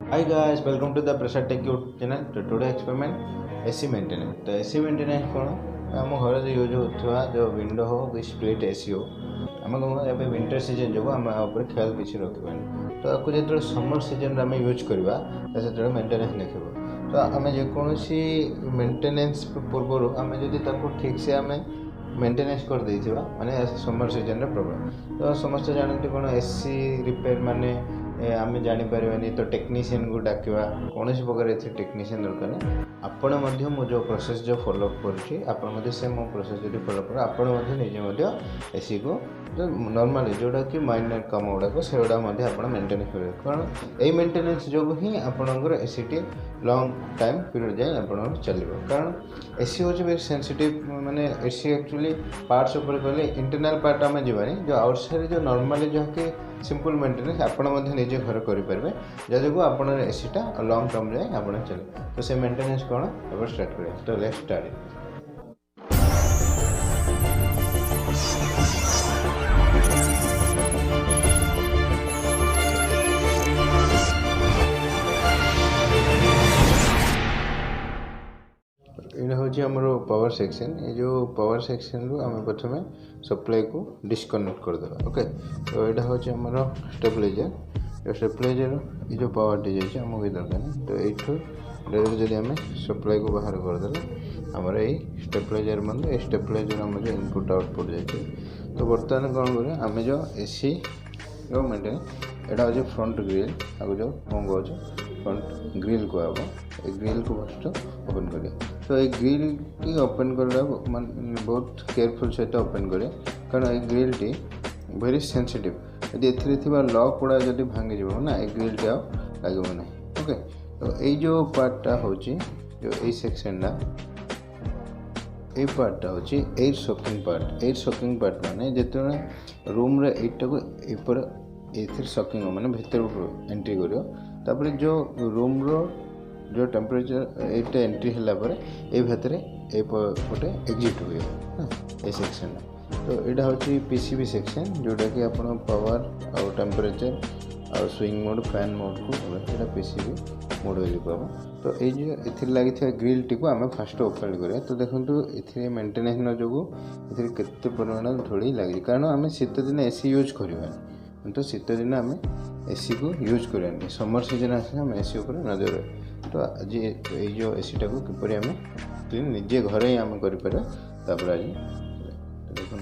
Hi guys, welcome to the Prasad Tech YouTube channel. तो today experiment AC maintenance. तो AC maintenance कौन आम घर जो यूज होता जो विंडो हो कि स्प्लिट एसी हो आम कौन ए विंटर सीजन जो आम ख्याल किसी रखा तो आपको जो समर सीजन आम यूज करवा से मेंटेनेंस देखो तो आम जेकोसी मेंटेनेंस पूर्व आम जदि ठीक से आम मेंटेनेंस कर देथिबा माने समर सीजन रे प्रॉब्लम तो समस्त जानते कौन एसी रिपेयर माने आम जापर तो टेक्नीशियन को डाकवा कौन प्रकार ये टेक्नीशियन दरकार आपण मो जो प्रोसेस जो फॉलोअप कर से मो प्रोसेस जो फॉलोअप कर आपण निजे एसी को जो नॉर्मली जोड़ा कि माइनर काम गुड़ाक से गुड़ा मेंटेनेंस करेंगे कारण यही मेंटेनेंस जो ही आपंकर AC T long time period जाए आप चलो कारण एसी हूँ वेरी सेंसिटिव माने एसी एक्चुअली पार्ट्स उपर कहले इंटरनल पार्ट आम जावानी जो आउटसाइड जो नॉर्मली जो कि सिंपल मेंटेनेंस आपण निजे घर करेंगे जहाँ आप एसीटा लॉन्ग टर्म जाए आप चले तो से मेंटेनेंस कौन अब स्टार्ट करें तो लेट्स स्टार्ट ये हूँ आमर पावर सेक्शन ये जो पावर सेक्शन रु आम प्रथम सप्लाई को डिस्कनेक्ट करदे ओके तो यहाँ हूँ आमर स्टेबलाइजर स्टेबलाइजर ये जो पावर टी जाइए आमको ये दरकार नहीं तो यूँ डायरेक्ट जब आम सप्लाई को बाहर करदे आमर ये स्टेबलाइजर बंद ये स्टेबलाइजर आम जो इनपुट आउटपुट जाइए तो बर्तमान कौन करें आम जो एसी जो मेंटेन यहाँ हूँ फ्रंट ग्रिल आगे जो कौन कह फ्रंट ग्रिल को ग्रिल को फर्स्ट ओपन करें तो ये ग्रिल टी ओपन करला बहुत केयरफुल सहित ओपन करें कारण ये ग्रिल टी वेरी सेंसिटिव यदि ए लॉक गुड़ा जब भांगी ना ये ग्रिल टी लगे ना ओके तो ये जो पार्टा हूँ जो ये सेक्शन ये पार्टा हूँ एयर सकिंग पार्ट माने जिते रूम रे एटा को ऊपर एथर सकिंग माने भीतर एंट्री कर जो रूम रो जो टेम्परेचर एटा एंट्री है ये भितर एपटे एग्जिट हुए ये सेक्शन तो यहाँ हूँ पीसीबी सेक्शन जोटा कि आप पावर आउ टेम्परेचर आउ स्विंग मोड फैन मोड को यहाँ पीसीबी मोड बोली कह तो ये जो लगी ग्रिल टी को आम फास्ट ओपन करें तो देखो ये मेंटेनेंस जो केते परिमाण धूली लगे कारण आम शीत दिन एसी यूज करवा तो शीत दिन आम एसी को यूज करानी समर सीजन आसे आम एसी उपर नजर रहे तो आज ये जो एसी टाक किपर आम क्लीन निजे घरे ही आम कर आज देखो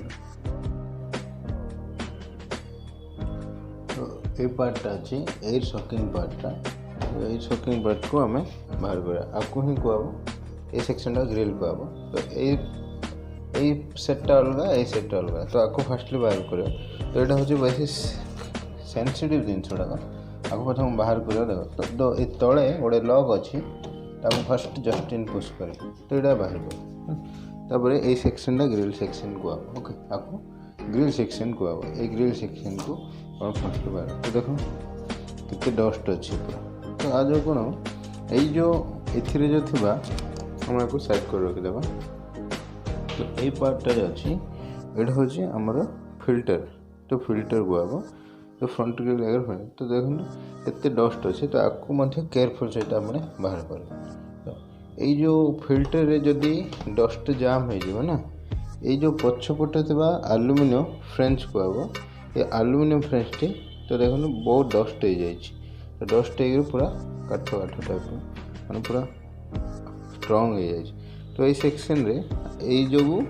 तो ये पार्टा अच्छी एयर सकिंग पार्टा एयर सकिंग पार्ट को आम बाहर करा आपको ही कह ये सेक्शन ग्रिल को तो ये सेटटा अलग ये सेटटा अलग तो आपको फास्टली बाहर कर तो यहाँ हूँ बेसी सेंसिटिव जिनस आपको प्रथम बाहर कर तो ये तले गोटे लॉक अच्छी फर्स्ट जस्ट इन पुश कर तो यहाँ बाहर कर ये सेक्शन ग्रिल सेक्शन को ओके आपको ग्रिल सेक्शन को ये ग्रिल सेक्शन को और फर्स्ट बाहर तो देखो कितने डस्ट अच्छी पूरा तो आज कौन यो एथिरे जो थिबा हम आपको साइड कर रखिदेबा तो ये पार्टा जो अच्छी यहाँ हूँ आमर फिल्टर तो फिल्टर को तो फ्रंट ग्रिल आगे तो देखो एत डस्ट अच्छे तो आपको केयरफुल सहित आपने बाहर कर तो ये जो फिल्टर रे जदि डस्ट जाम हो ना ये जो पछपटे आलुमिनियम फ्रेंच को ये आलुमिनियम फ्रेंच टी तो देखो बहुत डस्ट हो जाए तो डस्ट हो पूरा काठ काठ टाइप मैंने पूरा स्ट्रंग हो जाए तो ये सेक्शन रे ये जो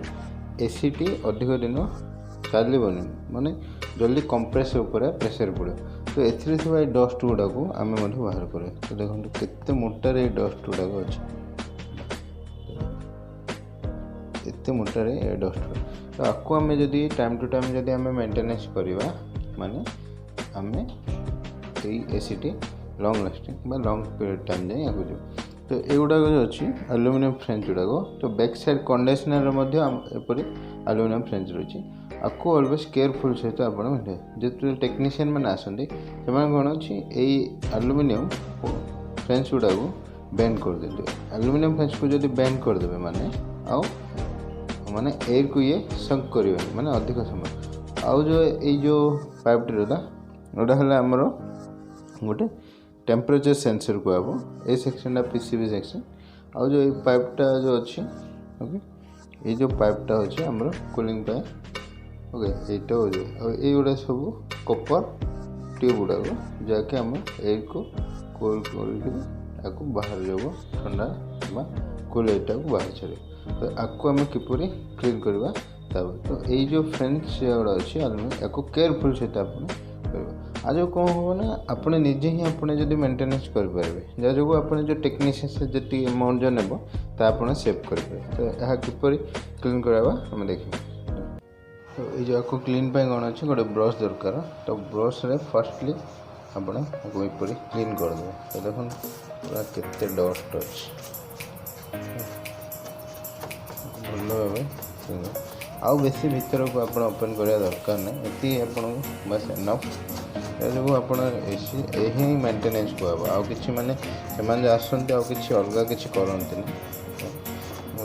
एसी टी अधिक दिन चलबनी माने जल्दी कंप्रेस उपर प्रेशर पड़े तो ए डस्ट गुड़ा को आम बाहर करें तो देखो केते मोटार ये डस्ट गुड़ाक अच्छे एत मोटार ये डस्ट तो आपको आम जदि टाइम टू टाइम जदि आम मेंटेनेंस करवा माने आम AC T long lasting long period time जाए आगे जो तो युवा जो अच्छी आलुमिनियम फ्रेंच गुड़ाक तो बैक साइड कंडीशनर एपरी आलुमिनियम फ्रेंच रही आपको ऑलवेज केयरफुल सहित आप जो टेक्नीशियन मैंने आसती से कौन अच्छी आलुमिनियम फ्रेंच गुड़ा को बेंड कर देते आलुमिनियम फ्रेंच को जब बेंड करदे माने आउ माने एयर को ये संक कर माने अधिक समय आउ जो पाइप टी रहा है आमर गोटे टेम्परेचर सेंसर को आबो ए सेक्शन पीसीबी सेक्शन आ जो पाइपटा जो अच्छी ओके ये जो पाइपटा अच्छे आमर कूलिंग पाए ओके এইটা हो जाए এইগুड़ा सब कॉपर ट्यूब गुड़ाक जहाँकि आम एयर को कूल कर बाहर যাব ठंडा कूल एटा को बाहर छाड़े तो आपको आम किपरि क्लीन करवा तो ये जो फ्रेंड्स गुड़ा अच्छे या केयरफुल सहित आप आज कौन हम ना आपने निजे ही आपने जब मेंटेनेंस करेंगे जहाँ जो आपने जो टेक्नीशियन से जी अमाउंट जो नेब तो सेव करेंगे तो यह किपर क्लीन करवा आम देखिए तो ये जो आपको क्लीन पाई कौन अच्छे गोटे ब्रश दरकार तो ब्रश रे फर्स्टली आपको यपर क्लीन करदे तो देख पूरा केते डस्ट अच्छे भल भाव आउ बेसी भीतर को आप ओपन करवा दरकार नहीं ये आपको बस एनफ जो आप यही मेंटेनेंस को हम आउ कि माने आसते अलग किसी करते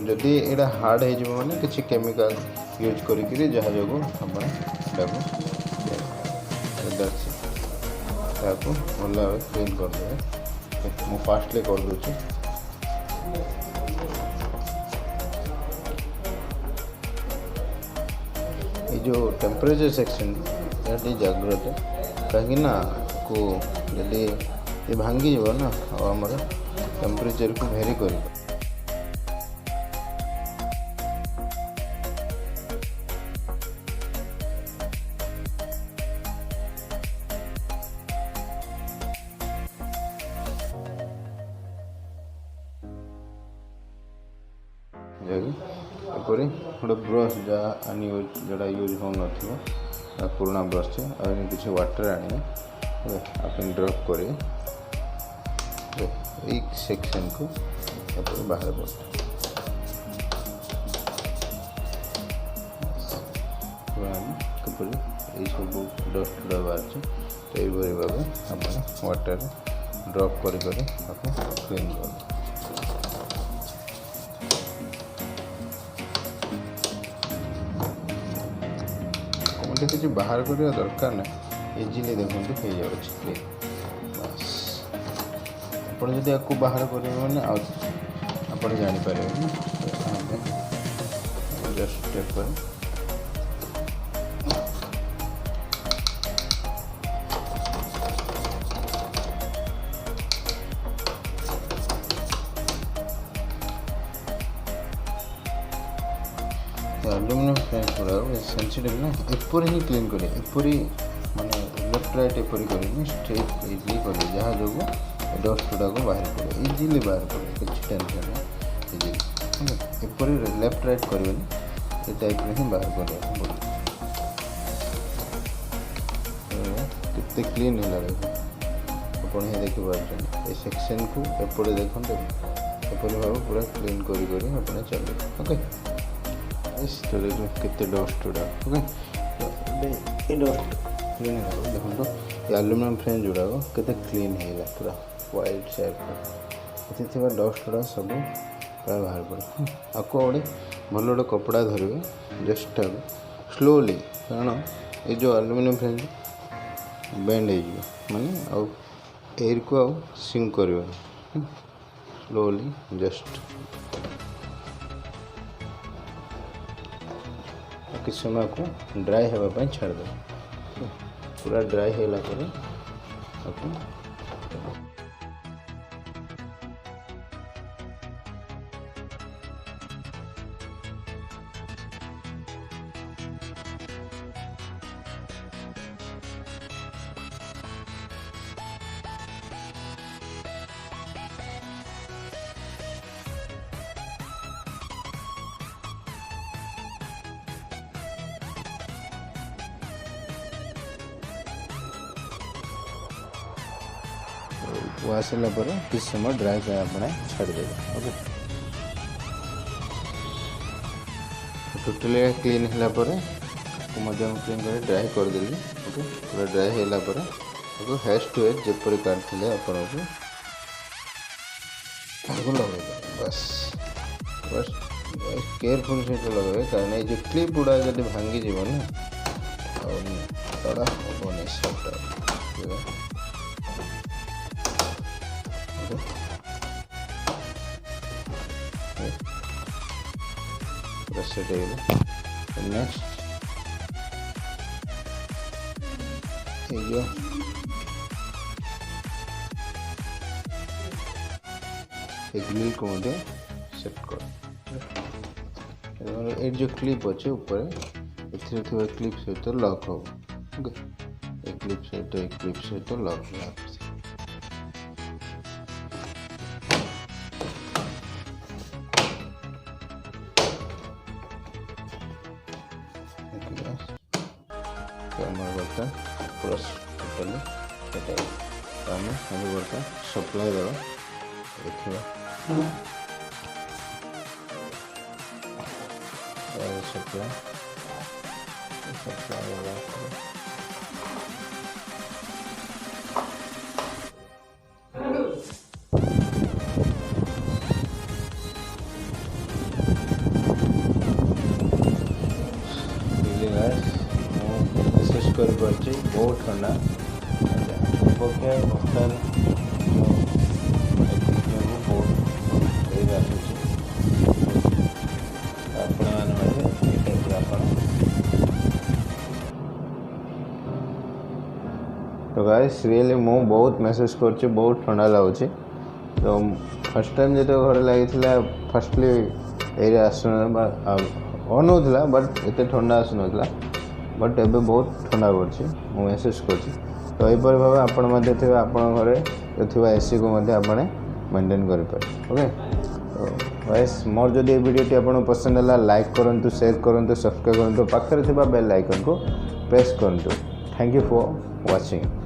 जदि यहाँ हार्ड हो मैंने किसी केमिकल यूज करी जहाँ जो आपको भल भाव क्लीन करदे मु फास्टली कर दूँ ये जो टेम्परेचर सेक्शन ये जाग्रत कहीं ना को जदि ये भांगी जाव ना आम टेम्परेचर को भेरी कर गोटे ब्रश जहाँ जोड़ा यूज हो ना पुराना ब्रश से किसी वाटर आने आप ड्रॉप करें एक सेक्शन को बाहर कर सब डस्ट गुड़ा बाहर तो यही भाव आप वाटर ड्रॉप कर क्लीन कर किसी बाहर करवा दरकार ना इजिली देखो हो जाए बस आपड़ आपको बाहर करेंगे मैंने आप जापर जस्ट स्टेप पर एल्युमिनियम फ्रेम्स गुड़ा सेंसिटिव ना एपर ही क्लीन करे एपरी माने लेफ्ट राइट एपरी करे स्ट्रेट इजिली करे जहाँ जो डस्ट गुड़ा को बाहर पड़े इजिली बाहर पड़े किसी टेंशन नहीं इजिली एपरी लेफ्ट राइट करें ये टाइप ही बाहर कर कितने क्लीन है आप देखिए सेक्शन को एपटे देखते एपरी भाव पूरा क्लीन कर चलिए ओके केते डस्ट गुड़ा ओके डस्ट क्लीन है देखो ये एल्युमिनियम फ्रेम गुड़ाक केते क्लीन है पूरा व्हाइट शेप ये डस्ट गुड़ा सब प्राय बाहर पड़े आपको गोटे भल गोटे कपड़ा धरवे जस्ट स्लोली कारण ये जो एल्युमिनियम फ्रेम बेंड हो माने आउ एयर को आउ सिंक कर स्लोली जस्ट किस समय को ड्राई होगा छाड़ दे पूरा ड्राई होला पर आपको आसला किस समय ड्राई अपने छाड़दे ओके टोटली क्लीन है क्लीन कर ड्राई करदेली ओके पूरा ड्राई है हेस्ट टू हेड जपरी काटते आपको लगे बस बस केयरफुल से लगे कारण ये जो क्लिप गुड़ा जब भांगी जीव ना तड़ा हेनी सब से सेट हो। नेक्स्ट ग्रिल को मुझे सेट कर ये जो क्लिप अच्छे ऊपर ए क्लिप सहित लॉक हो ओके क्लिप सहित लॉक हो। बर्तन पूरा टोटाली बर्तन सप्लाई देवा देखिए सप्लाई कर बहुत ठंडा पक्षे बर्तन बहुत तो गाइस रियली मु बहुत मेसेज कर बहुत ठंडा लगुच तो फर्स्ट टाइम जो घर लगी फर्स्टली ये ऑन होता बट एत ठंडा आसुना बट एबे बहुत ठंडा कर मेसेज कर तो यहीपर भाव आपण घरे जो एसी को मेंटेन करें ओके। तो गाइस मोर जदि वीडियो आपको पसंद है लाइक करूँ शेयर करूँ सब्सक्राइब करूँ पाखे बेल आइकन को प्रेस करूँ। Thank you for watching.